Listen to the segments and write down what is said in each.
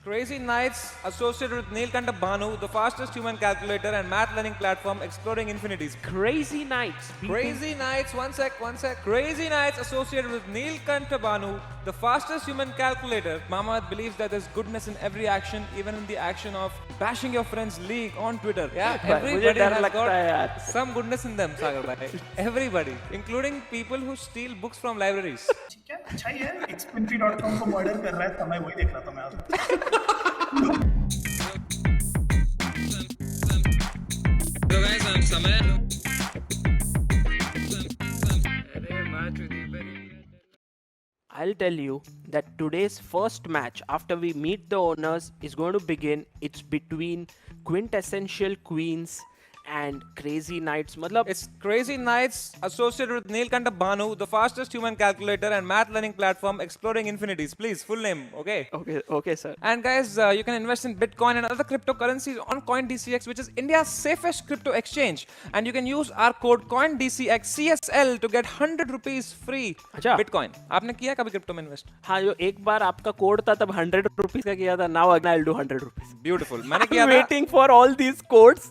Crazy Nights associated with Neelkanta Bhanu, the fastest human calculator and math learning platform exploring infinities. Crazy Nights. Crazy Nights, one sec. Crazy Nights associated with Neelkanta Bhanu, the fastest human calculator. Mamad believes that there's goodness in every action, even in the action of bashing your friend's league on Twitter. Yeah, everybody has got some goodness in them, Sagar bhai. Everybody, including people who steal books from libraries. ठीक है अच्छा ही है xpinfree.com को murder कर रहा है समय वही देख रहा था मैं आज So guys, I'm Samay. I'll tell you that today's first match after we meet the owners is going to begin. It's between Quintessential Queens and Crazy Nights. Matlab, It's Crazy Nights associated with Neelkanta Bhanu, the fastest human calculator and math learning platform exploring infinities. Please, full name, okay? okay, sir. And guys, you can invest in Bitcoin and other cryptocurrencies on CoinDCX, which is India's safest crypto exchange. And you can use our code CoinDCXCSL to get 100 rupees free अच्छा. Bitcoin. आपने किया कभी crypto में invest? हाँ, जो एक बार आपका code था तब 100 रुपीज का किया था. Now I'll do 100 rupees. Beautiful. मैंने किया I'm था. waiting for all these codes.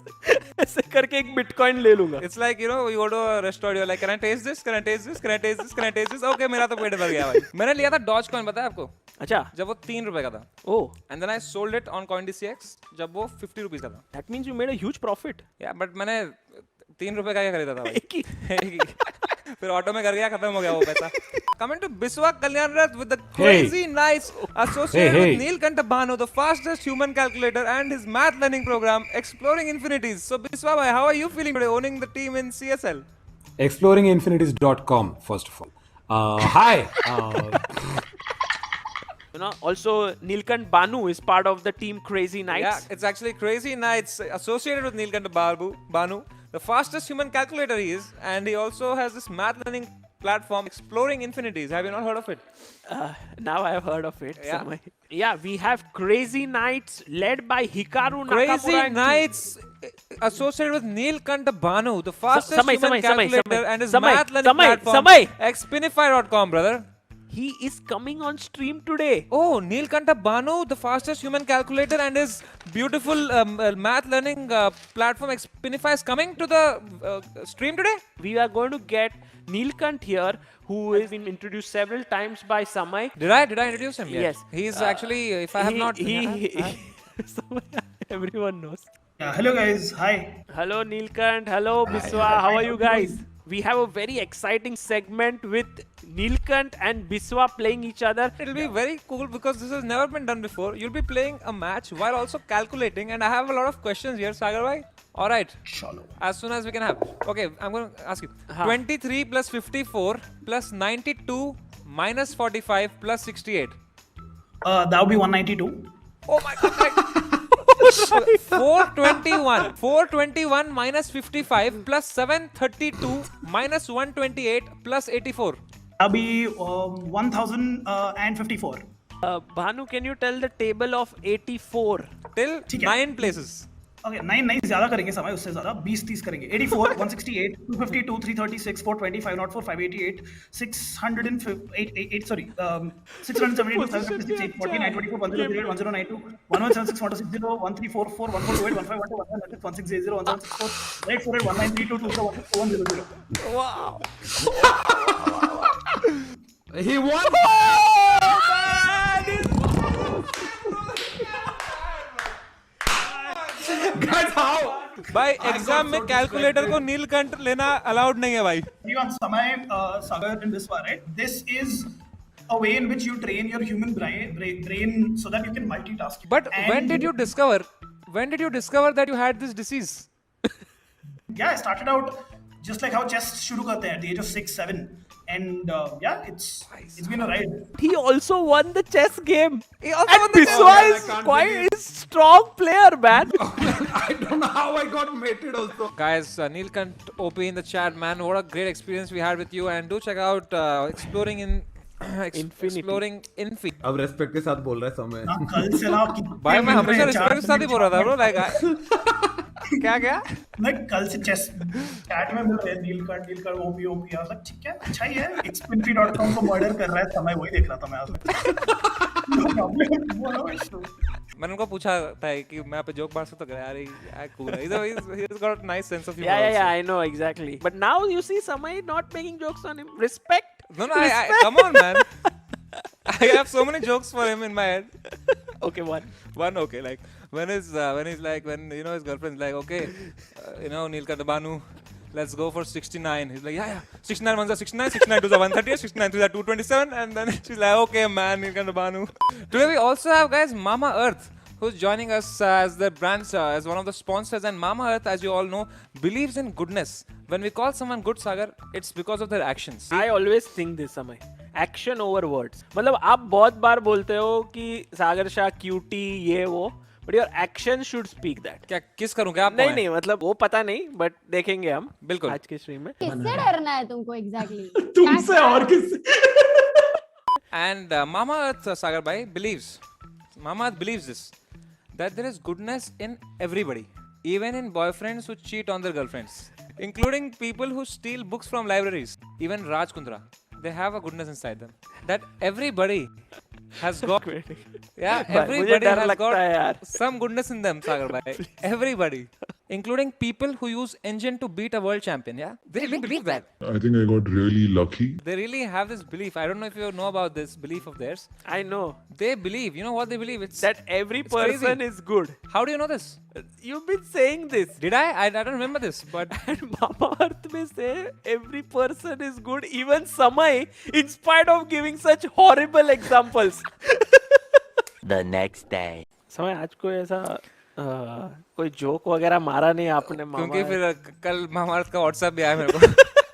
ऐसे करके एक बिटकॉइन ले लूंगा. It's like, you know, you go to a restaurant, you're like, can I taste this? Can I taste this? Can I taste this? Can I taste this? Okay, मेरा तो पेट भर गया भाई. मैंने लिया था Dogecoin, पता है आपको? अच्छा. जब वो 3 रुपए का था. Oh, And then I sold it on CoinDCX जब वो 50 रुपीस का था. that means you made a huge profit. Yeah, but मैंने 3 रुपए का ही खरीदा था भाई. एक ही. फिर ऑटो में कर गया, खत्म हो गया वो पैसा. Coming to Biswa Kalyanarath with the Crazy Nights associated with Neelkanta Bhanu, the fastest human calculator and his math learning program exploring infinities. So Biswa bhai, how are you feeling today owning the team in CSL? exploringinfinities.com first of all. Hi. You know, also Neelkant Bhanu is part of the team Crazy Nights. Yeah, it's actually Crazy Nights associated with Neelkanta Bhanu, the fastest human calculator he is, and he also has this math learning platform exploring infinities. Have you not heard of it? Now I have heard of it. Yeah. Samay. Yeah, we have Crazy Nights led by Hikaru Crazy Nakamura. Nights associated with Neelkanta Bhanu, the fastest Samay, human Samay, calculator Samay, and his Samay, math learning Samay, platform Samay. Xpinify.com, brother. He is coming on stream today. Oh, Neelkanta Bhanu, the fastest human calculator and his beautiful math learning platform Xpinify is coming to the stream today? We are going to get Neelkant here, who has been introduced several times by Samay. Did I introduce him yet? Yes. He's actually, if I have not... Samay, everyone knows. hello guys hi Hello Neelkant, hello Biswa, how are you guys? We have a very exciting segment with Neelkant and Biswa playing each other. It'll be very cool because this has never been done before. You'll be playing a match while also calculating, and I have a lot of questions here, Sagar bhai. All right. चलो As soon as we can have. Okay, I'm going to ask you. Haan. 23 plus 54 plus 92 minus 45 plus 68. that would be 192 Oh my god. 421 minus 55 plus 732 minus 128 plus 84. that would be 1054 Bhanu, can you tell the table of 84? Till ठीक है. 9 places. Okay 9 ज्यादा करेंगे समय उससे ज्यादा 20-30 करेंगे 84 168 252 336 425 04 588 608 sorry 672 756 840 924 1008 1092 1176 1260 1344 1428 1512 1660 1764 848 1932 2100 Wow. He won. Guys, how? भाई exam में कैलकुलेटर को नीलकंठ लेना अलाउड नहीं है भाई. everyone samay sagar in this one right this is a way in which you train your human brain so that you can multitask But And when did you discover that you had this disease? yeah I started out just like how chess shuru karte hain at the age of 6-7 and yeah it's been a ride He also won the chess game. He also won And the Biswa chess is quite a strong player, man. I don't know how I got mated also. Guys, Neelkant OP in the chat, man. What a great experience we had with you, and do check out exploring Infinity. exploring Infi. अब respect के साथ बोल रहा है समय. ना कल से ना कितने भाई मैं मिल रहे हमेशा हैं, रिस्पेक्ट के साथ ही बोल रहा था ब्रो लाइक क्या मैं कल से चेस चैट में मिल रहे हैं नीलकंठ ओपी ठीक है अच्छा ही है xpinfree.com को मर्डर कर रहा है समय वही देख रहा था मैं आज मैंने उनको पूछा था कि मैं पे जोक मार सकता हूँ यार ये कूल है he's got a nice sense of humor Yeah, also. I know exactly. But now you see Samay not making jokes on him. Respect. No, I come on, man. I have so many jokes for him in my head. Okay, one. Okay, like when he's like when you know his girlfriend's like, okay, Neelkanta Bhanu, let's go for 69. He's like, yeah, 69 ones are 69, 69 twos are 138, 69 threes are 227, and then she's like, okay, man, Neelkanta Bhanu. Today we also have guys Mama Earth, who's joining us as the brand, as one of the sponsors. And Mama Earth, as you all know, believes in goodness. When we call someone good, Sagar, it's because of their actions. I always think this Samay. Action over words. मतलब आप बहुत बार बोलते हो कि सागर Shah cutie ये वो, but your action should speak that. क्या किस करूं क्या आप नहीं मतलब वो पता नहीं, but देखेंगे हम बिल्कुल आज के स्ट्रीम में. किससे डरना है तुमको एग्जैक्टली तुमसे और किससे? And Mama Earth, Sagar Bhai, Mama Earth believes this, that there is goodness in everybody, even in boyfriends who cheat on their girlfriends, including people who steal books from libraries, even Raj Kundra. They have a goodness inside them. That everybody has got. Yeah, everybody has got some goodness in them, Sagar Bhai. Everybody. Including people who use engine to beat a world champion, yeah? They really believe that. I think I got really lucky. They really have this belief. I don't know if you know about this belief of theirs. I know. They believe, you know what they believe? It's that every person is good. How do you know this? You've been saying this. Did I don't remember this, but And Mama Earth may say every person is good, even Samay, in spite of giving such horrible examples. The next day. समय आज कोई ऐसा कोई joke वगैरह मारा नहीं आपने मामा क्योंकि फिर कल महाभारत का व्हाट्सएप भी आया मेरे को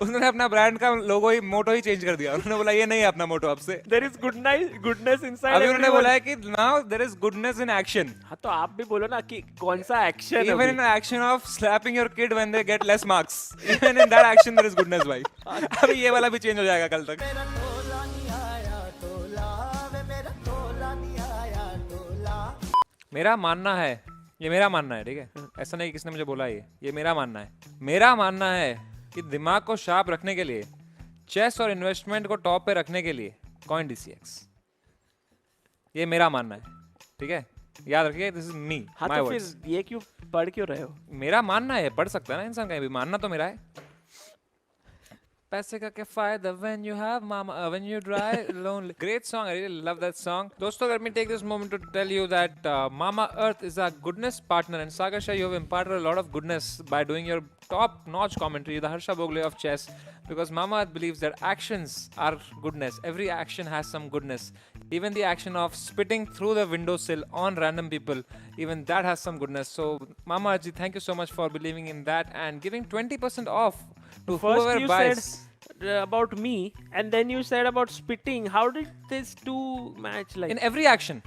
उन्होंने अपना ब्रांड का लोगो ही मोटो ही चेंज कर दिया उन्होंने बोला ये नहीं है अपना मोटो अब से देयर इज गुडनेस इनसाइड अभी उन्होंने बोला है कि now there is goodness in action हाँ तो आप भी बोलो ना कि कौन सा action even in action of slapping your kid when they get less marks even in that action there is goodness भाई अभी ये वाला भी चेंज हो जाएगा कल तक मेरा मानना है ये मेरा मानना है ठीक है ऐसा नहीं किसने मुझे बोला ये मेरा मानना है कि दिमाग को शार्प रखने के लिए चेस और इन्वेस्टमेंट को टॉप पे रखने के लिए कॉइन DCX ये मेरा मानना है ठीक है याद रखिए दिस इज मी हाँ माय तो वर्ड्स फिर ये क्यों पढ़ क्यों रहे हो मेरा मानना है पढ़ सकता है ना इंसान कहीं भी मानना तो मेरा है पैसे का क्या फायदा when you have mama when you dry lonely great song I really love that song दोस्तों let me take this moment to tell you that Mama Earth is our goodness partner and Sagar Shah you have imparted a lot of goodness by doing your top notch commentary the Harsha Bogle of chess because Mama Earth believes that actions are goodness every action has some goodness even the action of spitting through the windowsill on random people even that has some goodness so Mama Earth ji thank you so much for believing in that and giving 20% off to First whoever you buys. said about me and then you said about spitting. How did these two match like? In every action.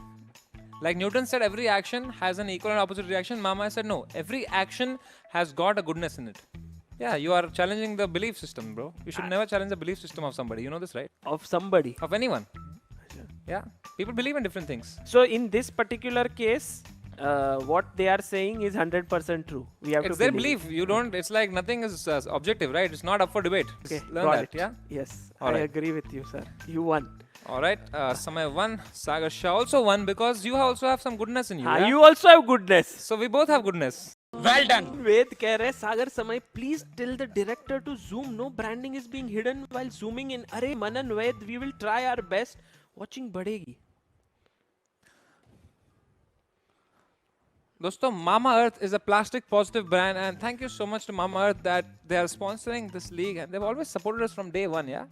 Like Newton said, every action has an equal and opposite reaction. Mama said, no, every action has got a goodness in it. Yeah, you are challenging the belief system, bro. You should never challenge the belief system of somebody. You know this, right? Of somebody. Of anyone. Yeah, people believe in different things. So in this particular case, what they are saying is 100% true. We have It's to their believe. belief. You don't. It's like nothing is objective, right? It's not up for debate. Okay, Learn got that. it. Yeah. Yes, All I right. agree with you, sir. You won. All right. Samay won. Sagar Shah also won because you also have some goodness in you. हाँ, yeah? you also have goodness. So we both have goodness. वेद कह रहे सागर समय please tell the director to zoom no branding is being hidden while zooming in अरे मनन वेद we will try our best watching बढ़ेगी Doston, Mama Earth is a plastic positive brand and thank you so much to Mama Earth that they are sponsoring this league and they've always supported us from day one, yeah?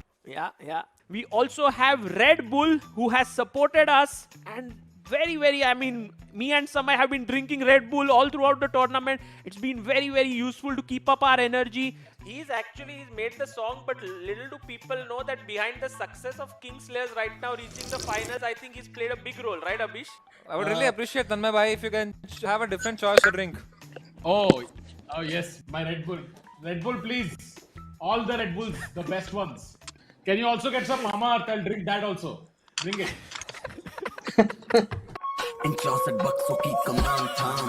Yeah. We also have Red Bull who has supported us and very, I mean, me and Samay have been drinking Red Bull all throughout the tournament. It's been very useful to keep up our energy. He's made the song, but little do people know that behind the success of Kingslayers right now reaching the finals, I think he's played a big role, right, Abhish? I would really appreciate Tanmay bhai if you can have a different choice to drink. Oh yes, my Red Bull. Red Bull, please. All the Red Bulls, the best ones. Can you also get some Mama Earth? I'll drink that also. Drink it. इन 64 बक्सों की कमान थाम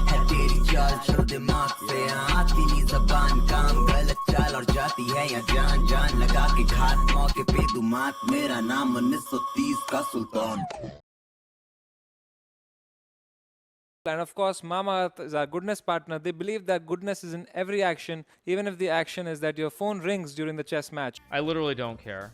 है तेरी चाल छोड़ दिमाग से आती नहीं जबान काम गलत चाल और जाती है या जान जान लगा के घात मौके पे तू मात मेरा नाम 1930 का सुल्तान. And of course, Mamaearth is our goodness partner. They believe that goodness is in every action, even if the action is that your phone rings during the chess match. I literally don't care.